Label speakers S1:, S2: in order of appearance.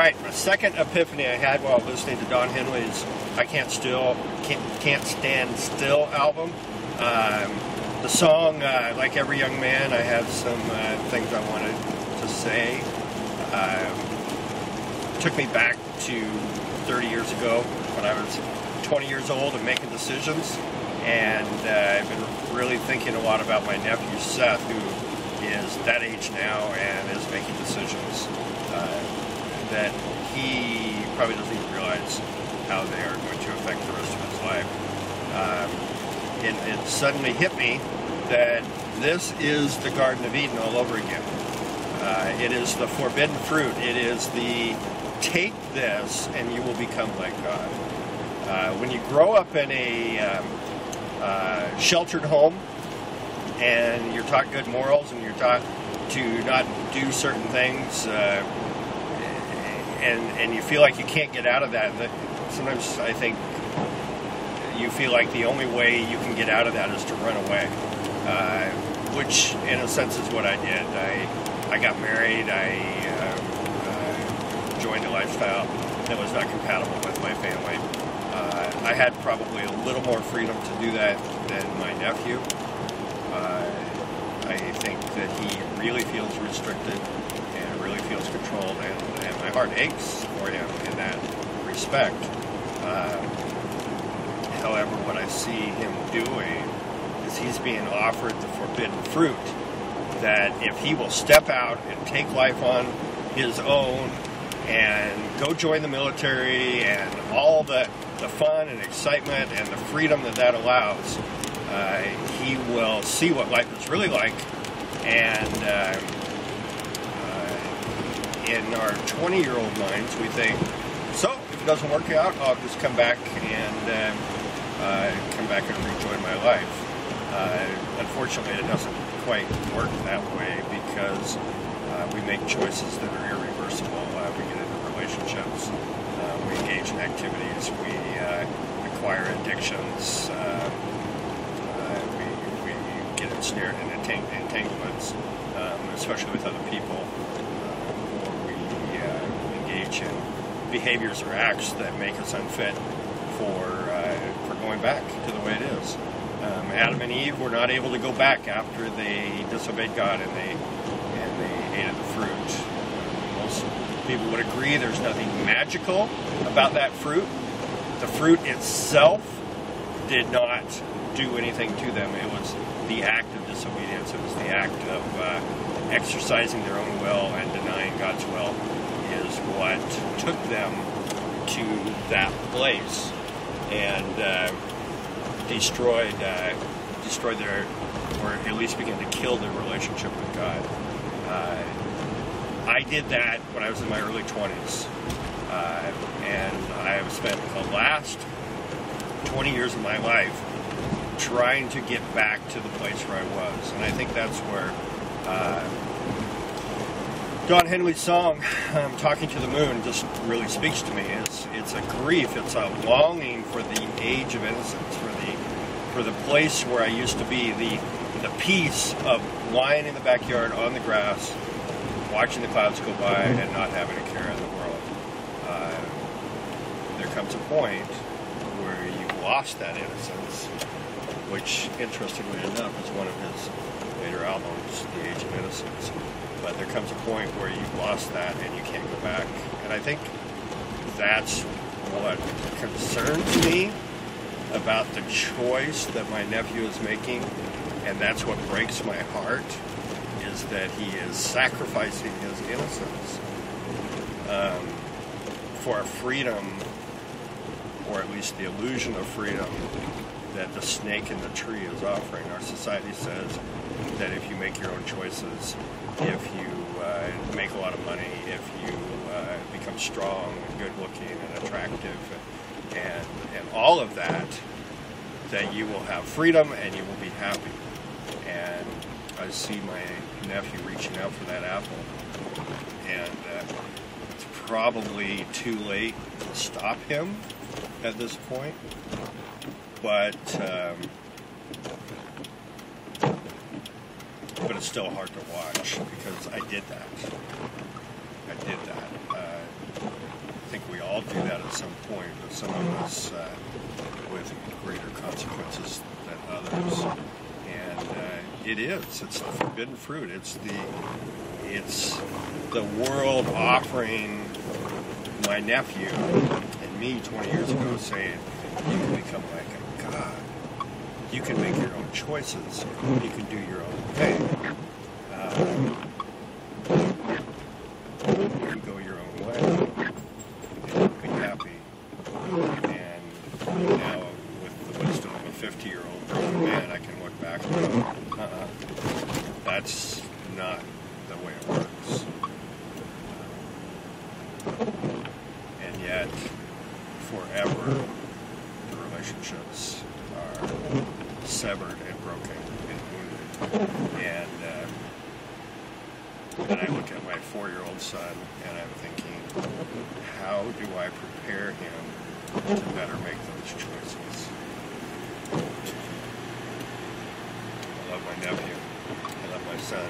S1: Alright, my second epiphany I had while listening to Don Henley's I Can't Stand Still album. The song, like every young man, I have some things I wanted to say. Took me back to 30 years ago when I was 20 years old and making decisions. And I've been really thinking a lot about my nephew Seth, who is that age now and is making decisions that he probably doesn't even realize how they are going to affect the rest of his life. It suddenly hit me that this is the Garden of Eden all over again. It is the forbidden fruit. It is the take this and you will become like God. When you grow up in a sheltered home and you're taught good morals and you're taught to not do certain things, and you feel like you can't get out of that. Sometimes I think you feel like the only way you can get out of that is to run away, which in a sense is what I did. I got married, I joined a lifestyle that was not compatible with my family. I had probably a little more freedom to do that than my nephew. I think that he really feels restricted and really feels controlled, and my heart aches for him in that respect. However, what I see him doing is he's being offered the forbidden fruit, that if he will step out and take life on his own and go join the military and all the fun and excitement and the freedom that allows, he will see what life is really like. And in our 20-year-old minds, we think, so if it doesn't work out, I'll just come back and rejoin my life. Unfortunately, it doesn't quite work that way, because we make choices that are irreversible. We get into relationships, we engage in activities, we acquire addictions, we get ensnared in entanglements, especially with other people, or we engage in behaviors or acts that make us unfit for going back to the way it is. Adam and Eve were not able to go back after they disobeyed God and they ate of the fruit. Most people would agree there's nothing magical about that fruit. The fruit itself did not do anything to them. It was the act of disobedience. It was the act of exercising their own will and denying God's will is what took them to that place and destroyed their, or at least began to kill their relationship with God. I did that when I was in my early 20s, and I have spent the last 20 years of my life trying to get back to the place where I was. And I think that's where Don Henley's song, Talking to the Moon, just really speaks to me. It's a grief, it's a longing for the age of innocence, for the place where I used to be, the peace of lying in the backyard on the grass, watching the clouds go by and not having a care in the world. There comes a point where you've lost that innocence, which, interestingly enough, is one of his later albums, The Age of Innocence. But there comes a point where you've lost that and you can't go back. And I think that's what concerns me about the choice that my nephew is making, and that's what breaks my heart, is that he is sacrificing his innocence for a freedom, or at least the illusion of freedom, that the snake in the tree is offering. Our society says that if you make your own choices, if you make a lot of money, if you become strong and good looking and attractive and all of that, that you will have freedom and you will be happy. And I see my nephew reaching out for that apple, and it's probably too late to stop him at this point, but it's still hard to watch, because I did that. do that at some point, but some of us with greater consequences than others. And it's the forbidden fruit. It's the world offering my nephew and me 20 years ago saying, you can become like a God. You can make your own choices. You can do your own thing. You can go your own way and be happy. And now, with the wisdom of a 50-year-old grown man, I can look back and go, that's not the way it works. And yet, forever, the relationships are severed and broken and wounded. And I look at my 4-year-old son and I'm thinking, how do I prepare him to better make those choices? I love my nephew. I love my son.